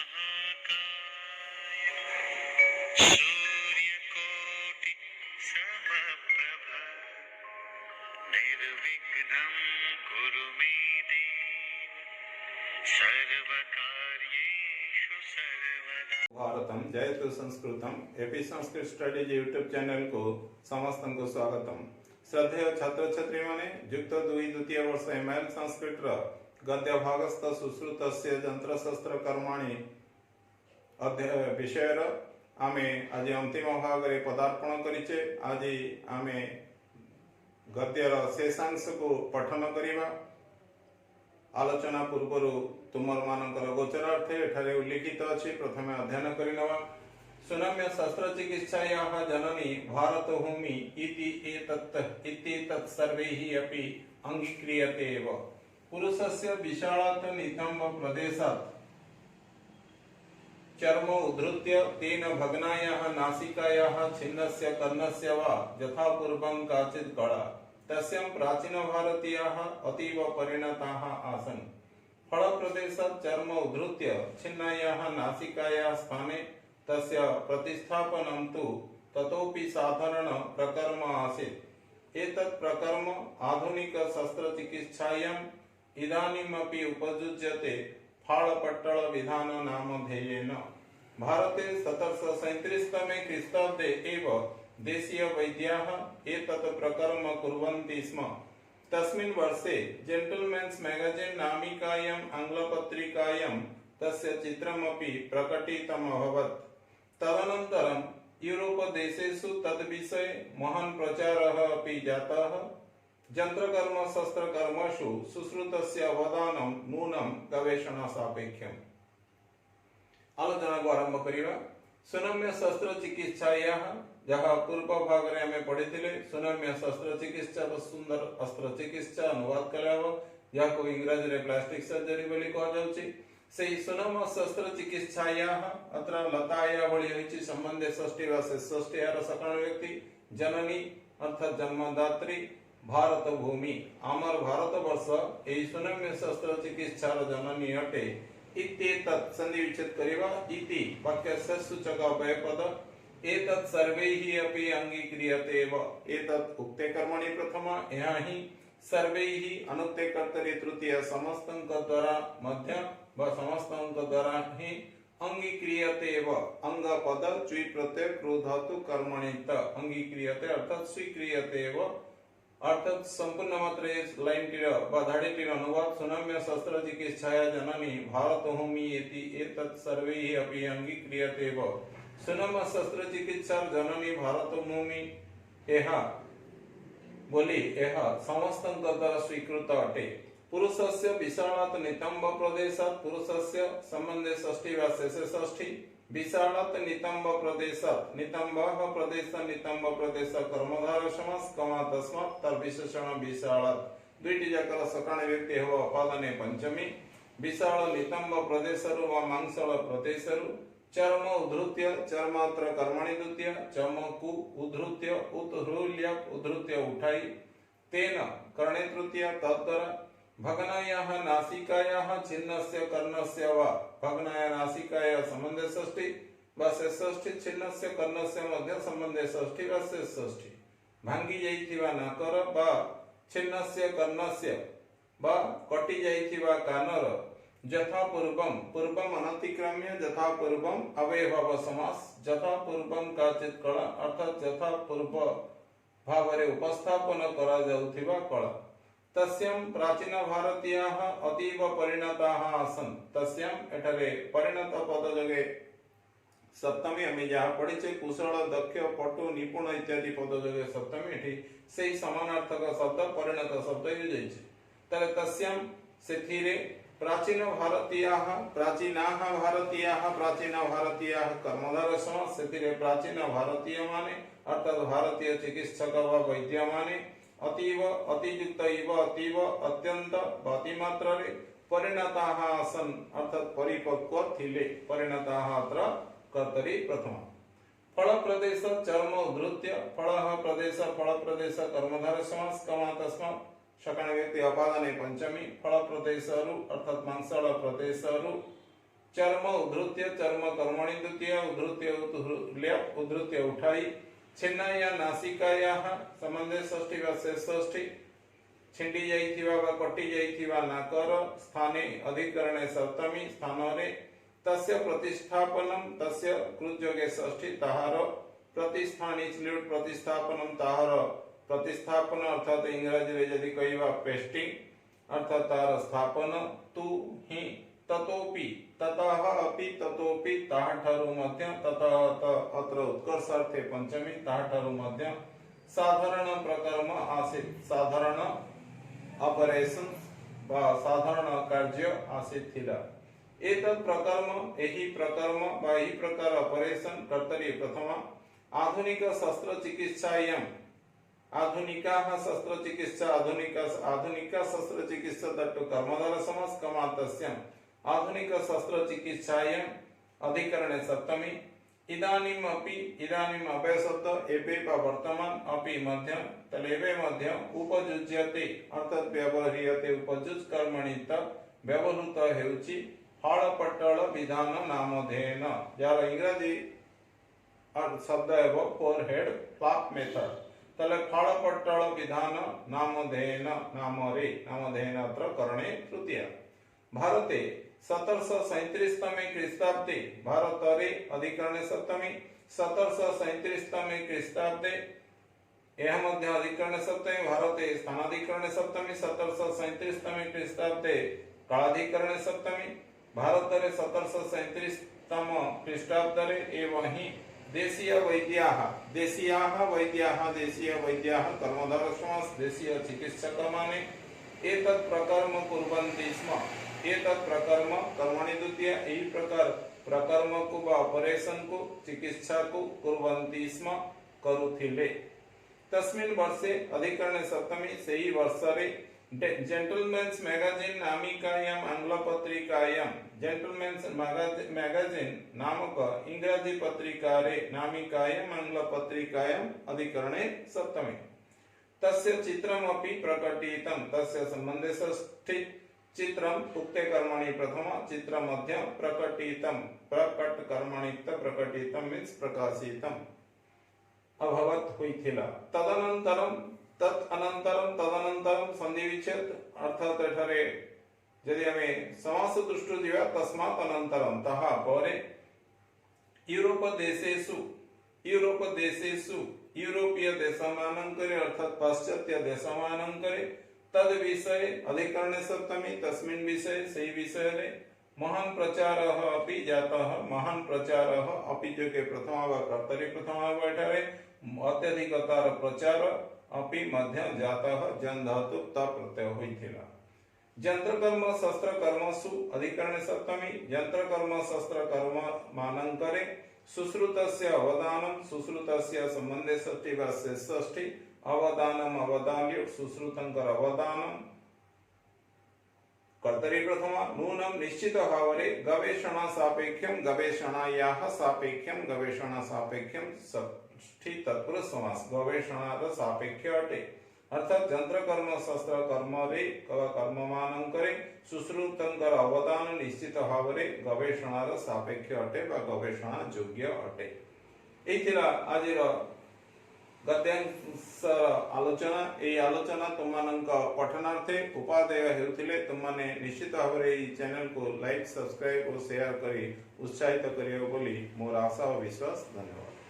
महाकाय सूर्यकोटि समप्रभ निर्विघ्नं कुरु मे देव सर्वकार्येषु सर्वदा। भारतम जयतु संस्कृतम AP Sanskrit studies YouTube channel को समस्त को स्वागतम। श्रद्धेय छात्र छात्री माने युक्त 2 द्वितीय वर्ष एमएल संस्कृत गद्य भागस्थ सुश्रुतस्य यंत्र शस्त्र कर्माणि अध्याय विषय आमे आज अंतिम भाग रे पदार्पण करिचे। आज आमे गद्यर शेषांश को पठन करिबा। आलोचना पूर्व तुमर मानकर गोचरार्थे एठारे उल्लिखित अछि। प्रथमे अध्ययन करिनवा। सुनम्य शस्त्र चिकित्सायाः जननी भारत भूमि इति एतत् सर्वैः अपि अंगीक्रियते एव। पुरुषस्य विशालात् नितम्ब प्रदेशात् चर्म उद्धृत्य तेन भग्नायाः नासिकायाः छिन्नस्य कर्णस्य वा यथापूर्वं काचित् कला तस्यां प्राचीन भारतीयाः अतीव परिणताः आसन्। फलप्रदेशात् चर्म उद्धृत्य छिन्नायाः नासिकायाः स्थाने तस्य प्रतिस्थापनं तु ततोपि साधारण प्रकर्म आसीत्। एतत् प्रकर्म आधुनिक शस्त्रचिकित्सायाम् इदानीमपि उपयुज्यते। फाळपट्टळ विधान नामधेयेन। भारते 1737 तमे ख्रीष्टाब्दे एव देशीय वैद्याः एतत् प्रकर्म कुर्वन्ति स्म। तस्मिन् वर्षे जेंटलमैन्स मैगजीन नामिकायाम् आङ्ग्लपत्रिकायां तस्य चित्रमपि प्रकटितम् अभवत्। तदनन्तरं यूरोप देशेषु तद्विषये महान् प्रचारः अपि जातः। यन्त्रकर्म शस्त्रकर्मसु सुश्रुतस्य अवदानं नूनं गवेषणा सापेक्षम्। आलोचना को आरंभ करिबा। सुनम्य शस्त्र चिकित्सायाः जहाँ पूर्व भाग रे हमें पढ़िथिले सुनम्य शस्त्र चिकित्सा व सुंदर अस्त्र चिकित्सा अनुवाद कराबो याको इंग्रजी रे प्लास्टिक सर्जरी बोली कहा जाउची। सेही सुनम्य शस्त्र चिकित्सायाः अत्र लताया भଳି होइची संबंधे षष्ठी वा षष्ठी यार सकाळ व्यक्ति जननी अर्थात जन्मदात्री भारत भूमि आमर भारत वर्ष एही सुनम्य शस्त्र चिकित्सार जननी अटे। इत्येतत् संधि विच्छेद करिवा इति वाक्यस्य सूचक अव्ययपद एतत् सर्वैः अपि अंगीक्रियते एव। एतत् उक्ते कर्मणि प्रथम यहाँ ही सर्वैः अनुक्ते कर्तरि तृतीय समस्तंक द्वारा मध्य व समस्तंक द्वारा ही अंगीक्रियते एव। अंग पद चुई प्रत्यय क्रू धातु कर्मणि त अंगीक्रियते अर्थात स्वीक्रियते एव। अर्थात संपूर्ण मात्रे लाइन टीर बाधाड़ी टीर अनुवाद सुनम्य शस्त्र चिकित्साया जननी भारत भूमि इति एतत् सर्वैः अपि अंगीक्रियते एव। सुनम्य शस्त्र चिकित्सा जननी भारत भूमि एहा बोली एहा समस्तंक द्वारा स्वीकृत अटे। पुरुषस्य विशालात् नितंब प्रदेशात् पुरुषस्य संबंधे षष्ठी वा शेषे षष्ठी विशालात् नितंब प्रदेशात् नितंबः प्रदेश नितंब प्रदेश कर्मधारय समास कमा तस्मात् तर विशेषण विशालात् दुईटी जाकर सकाळे व्यक्ति हेव अपादने पंचमी विशाल नितंब प्रदेशरु वा मांसल प्रदेशरु चर्म उद्धृत्य चर्मात्र कर्मणि द्वितीय चर्मकु उद्धृत्य उद्धृल्य उद्धृत्य उठाई तेन कर्णे तृतीय तद्द्वारा भग्नायाः नासिकायाः छिन्नस्य कर्णस्य वा भग्नाया नासिकाया संबंधे षष्ठी वा षष्ठी छिन्नस्य कर्णस्य मध्य संबंधे षष्ठी वा षष्ठी भांगी जाइथिबा नाकर वा छिन्नस्य कर्णस्य वा कटि जाइथिबा कानर यथा पूर्वम पूर्वम अनतिक्रम्य यथा पूर्वम अवयभाव समास यथा पूर्वम काचित् कला अर्थात यथा पूर्व भावरे उपस्थापन करा जाउथिबा कला। तस्यां प्राचीन भारतीयाः अतीव परिणताः आसन्। तस्यां एठारे परिणत पद जगे सप्तमी आमे जहाँ पढ़िचे कुशल दक्ष पटु निपुण इत्यादि पद जगे सप्तमी एठी सेही समानार्थक शब्द परिणत शब्द यूज होइছে। तरे तस्यां सेथिरे प्राचीन भारतीयाः कर्मधार समास सेथिरे प्राचीन भारतीय माने अर्थात भारतीय चिकित्सक वा वैद्य माने अतीव अतियुक्त इव अतीव अत्यंत अतिमात्रा रे परिणताः आसन् अर्थात परिपक्व थिले। परिणताः अत्र कर्तरि प्रथम। फल प्रदेश चर्म उद्धृत्य फलः प्रदेश कर्मधारय समास कमा तस्मात् सकाळ व्यक्ति अपादने पंचमी फल प्रदेशरु अर्थात मांसल प्रदेशरु चर्म उद्धृत्य चर्म कर्मणि द्वितीय उद्धृत्य ल्याप उद्धृत्य उठाई छिन्नाया नासिकायाः संबंधे षष्ठी वा शेष षष्ठी छिंडी जाइथिवा वा कटि जाइथिवा नाकर स्थाने अधिकरणे सप्तमी स्थानरे तस्य प्रतिष्ठापनम तस्य कृतयोगे षष्ठी ताहार प्रतिष्ठान इचल्यूट प्रतिष्ठापनम ताहार प्रतिष्ठापन अर्थात इंग्रजी रे यदि कहवा पेस्टिंग अर्थात तार स्थापन तु हि ततोपि ततः अपि ततोपि ताहाठारु मध्य ततः अत्र उत्कर्षार्थे पंचमी ताहाठारु मध्य साधारण प्रकर्म आसीत् साधारण ऑपरेशन बा साधारण कार्य आसीत् थिला एतत् प्रकर्म एही प्रकर्म बा एही प्रकार ऑपरेशन कर्तरी प्रथमा आधुनिक शस्त्र चिकित्सायाम आधुनिकाः शस्त्रचिकित्सा आधुनिका शस्त्रचिकित्सा दट्टु कर्मधार समास कमातस्यम् आधुनिक शस्त्रचिकित्सायाम् अधिकरणे सप्तमी इदानीम अभय शब्द एबे वा वर्तमान अपि मध्य तलेबे मध्य उपयुज्यते अर्थात व्यवह्रियते उपयुज कर्मणि त व्यवहृत हेउची हळपट्टळ विधान नामधेयेन जार इंग्रजी शब्द एव फोरहेड फ्लैप मेथड तले फळपट्टळ विधान नामधेयेन नामधेयेन अत्र करणे तृतीया भारते 1737 तमे ख्रीष्टाब्दे भारतरे अधिकरणे सप्तमी 1737 तमे ख्रीष्टाब्दे यह मध्य अधिकरणे सप्तमी भारते स्थानाधिकरणे सप्तमी 1737 तमे ख्रीष्टाब्दे कालाधिकरणे सप्तमी भारतरे 1737 तम ख्रीष्टाब्दे एवं ही देशीय वैद्याः कर्मधार समास देशीय चिकित्सकमाने एतत् प्रकर्म कुर्वन्ति स्म एतत् प्रकर्म कर्मणि द्वितीय एही प्रकार प्रकर्म को बा ऑपरेशन को चिकित्सा को कुर्वन्ति स्म करुथिले तस्मिन् वर्षे अधिकरणे सप्तमी सेही वर्षरे जेंटलमैन्स मैगजीन नामिकायाम आंग्ल पत्रिकायाम जेंटलमैन्स मैगजीन नामक इंग्रजी पत्रिकारे नामिकायाम आंग्ल पत्रिकायाम अधिकरणे सप्तमी तस्य चित्रमपि प्रकटितं तस्य संबंधे षष्ठी चित्रम उक्ते कर्मणि प्रथम चित्र मध्य प्रकटितं प्रकट कर्मणि प्रकटितं मीन्स प्रकाशितं अभवत होइथिला तदनंतरम तदनंतरम संधि विच्छेद अर्थात एठारे यदि आमे समास दृष्टि दिवा तस्मात् अनंतरम तहा परे यूरोप देशेषु यूरोपीय देशमानंकरे अर्थात पाश्चात्य देशमानंकरे तद विषय अधिकरणे सप्तमी तस्मिन् विषय सेही विषय रे महान प्रचारः अपि जातः महान प्रचारः अपि जो के प्रथमा वा कर्तरी प्रथमा एठारे अत्यधिकतार प्रचार अपि मध्य जातः जन धातु त प्रत्यय होइथिला यंत्र कर्म शस्त्र कर्मसु अधिकरणे सप्तमी यंत्र कर्म शस्त्र कर्म मानंकरे सुश्रुतस्य अवदानम सुश्रुतस्य संबंधे षष्ठी वा षष्ठी अवदानम अवदान्य सुश्रुतंकर अवदानम कर्तरी प्रथमा नूनम निश्चित भावरे गवेषणा सापेक्षम गवेषणायाः सापेक्षम गवेषणा सापेक्षम षष्ठी तत्पुरुष समास गवेषणार सापेक्ष अटे अर्थात यंत्र कर्म शस्त्र कर्म रे कर्ममानंकरे सुश्रुतंकर अवदान निश्चित भावरे गवेषणार सापेक्ष अटे बा गवेषणा योग्य अटे एथिला आजिर गद्यांश आलोचना ए आलोचना तुमମାନଙ୍କ पठनार्थे उपादेय हेउथिले तुमने निश्चित भावरे ई चैनल को लाइक सब्सक्राइब और शेयर करी उत्साहित करियो बोली मोर आशा और विश्वास धन्यवाद।